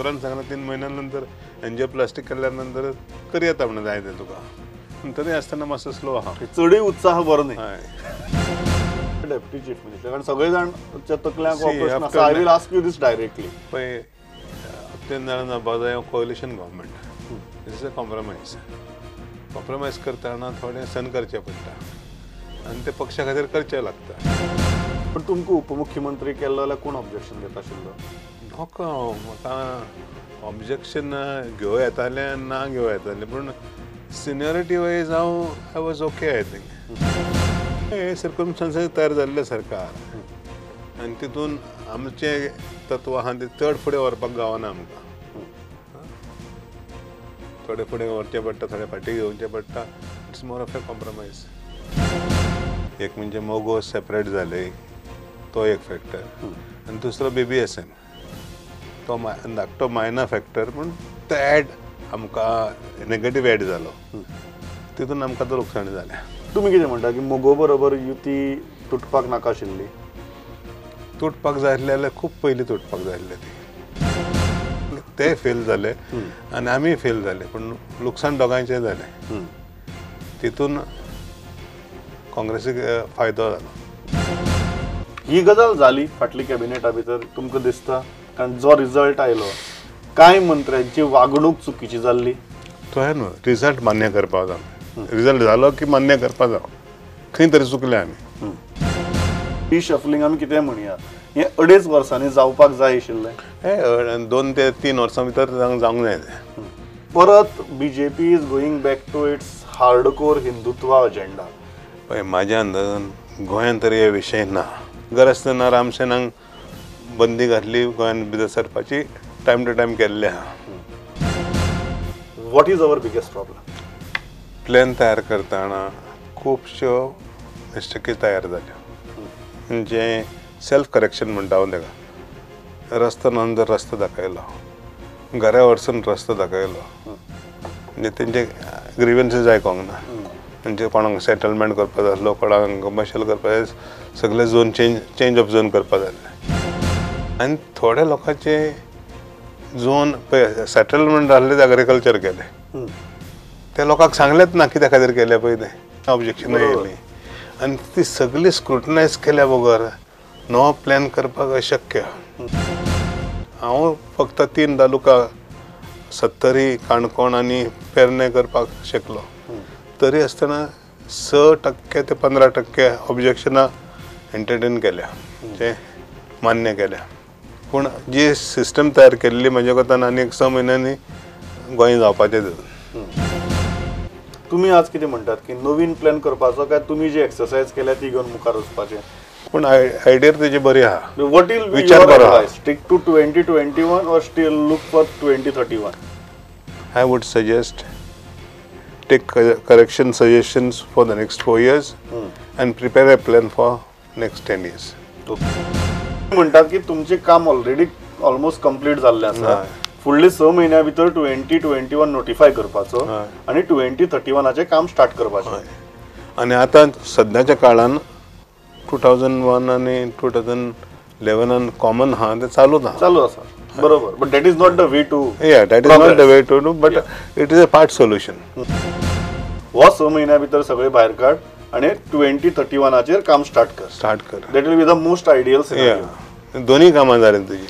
दोतोरान सांगलें 3 महिन्यानंतर एंजियोप्लास्टिक केल्यानंतर करी येता म्हणून जाय तें तुका तरी आसतना मातसो स्लो आहा चडूय उत्साह बरो न्ही हय डेप्युटी चीफ मिनिस्टर कारण सगळे जाण तकल्यांक ऑपरेशन आसा I will ask you this directly पळय तें जाणां जावपाक जाय coalition government this is a compromise करतना थोडें सहन करचें पडटा आनी ते पक्षा खातीर करचें लागता पण तुमकां उपमुख्यमंत्री केल्लो जाल्यार कोण ऑब्जेक्शन घेता आशिल्लो म्हाका ऑब्जेक्शन घेवं येतालें ना घेवं येतालें पूण सिनियरिटी वायज हांव I was okay I think हे सर्कमस्टान्सीस तयार जाल्ले सरकार आनी तितून आमचें तत्व आहा तें चड फुडें व्हरपाक गावना आमकां थोडे फुडें व्हरचें पडटा थोडे फाटीं घेवचें पडटा it's more of A compromise एक म्हणजे मोगो सेपरेट जाले तो एक फॅक्टर आनी दुसरो BBSM तो धाकटो मायनर फॅक्टर पूण तो एड आमकां नेगेटीव एड जालो तितून आमकां तो लुकसाण जालें तुमी कितें म्हणटा की मोगो बरोबर युती तुटपाक नाका आशिल्ली तुटपाक जाय आसली जाल्यार खूब पयलीं तुटपाक जाय आसलें ती ते फेल जाले आनी आमी फेल जाले पूण लुकसाण दोगांयचें जालें तितून काँग्रेसीक फायदो जालो ही गजाल जाली फाटली कॅबिनेटा भितर तुमकां दिसता कारण जो रिजल्ट आयलो कांय मंत्र्यांची वागणूक चुकीची जाल्ली तो आहे न्हू रिजल्ट मान्य करपाक जाय रिजल्ट जालो की मान्य करपाक जाय खंय तरी चुकले आमी रिशफलिंग आमी कितें म्हणया हें 2.5 वर्सांनी जावपाक जाय आशिल्लें हे 2 ते 3 वर्सां भितर जावंक जाय तें परत BJP is going back to its hardcore Hindutva agenda पळय म्हाज्या अंदाजान गोंयांत तरी हे विशय ना गरज आसतना रामसेनाक बंदी घातली गोंयांत भितर सरपाची टायम टू टायम केल्ले आहा what is our biggest problem plan तयार करतना खुबश्यो मिस्टेकी तयार जाल्यो म्हणजे सेल्फ करेक्शन म्हणटा हांव ताका रस्तो नंतर रस्तो दाखयलो घरा वरसून रस्तो दाखयलो म्हणजे तेंचे ग्रिवन्सीस आयकोंक ना म्हणजे कोणाक सेटलमेंट करपाक जाय आसलो कोणाक कमर्शियल करपाक जाय सगळे झोन चेंज ऑफ झोन करपाक जाय आनी थोड्या लोकांचे झोन पळय सेटलमेंट जाल्ले एग्रीकल्चर केले ते लोकांक सांगलेच ना कित्या खातीर केले पळय ते ऑब्जेक्शनां येयली आनी ती सगळी स्क्रुटनायज केल्या बगर नवो प्लॅन करपाक अशक्य हांव फक्त 3 तालुका सत्तरी काणकोण आनी पेरणे करपाक शकलो तरी आसतना 6% ते 15% ऑब्जेक्शनां एंटरटेन केल्या जे मान्य केल्या पूण जी सिस्टम तयार केल्ली म्हज्या कोतान आनी 6 म्हयन्यांनी गोंय जावपाचें तुमी आज कितें म्हणटात की नवीन प्लॅन करपाचो काय तुमी जी एक्सरसाइज केल्या ती घेवन मुखार वचपाचें पूण आयडिया तेजी बरी आहा वॉट विल बी विचार युअर बरो advice stick to 2021 or still look for 2031 I would suggest take correction suggestions for the next 4 years and prepare a plan for next 10 years. म्हणटात की तुमचे काम ऑलरेडी ऑलमोस्ट कंप्लीट जाल्लें आसा फुडले 6 म्हयन्या भितर 2021 नोटिफाय करपाचो आनी 2031 काम स्टार्ट करपाचें आनी आतां सद्याच्या काळान 2001 आनी 2011 कॉमन आहा ते चालू आसा बरोबर but that is not the way to that is not the way to do but it is a part solution हो 6 म्हयन्या भितर सगळे भायर काड आनी 2031 काम स्टार्ट कर start कर that will be the most ideal scenario दोन्ही कामां जाली तुजी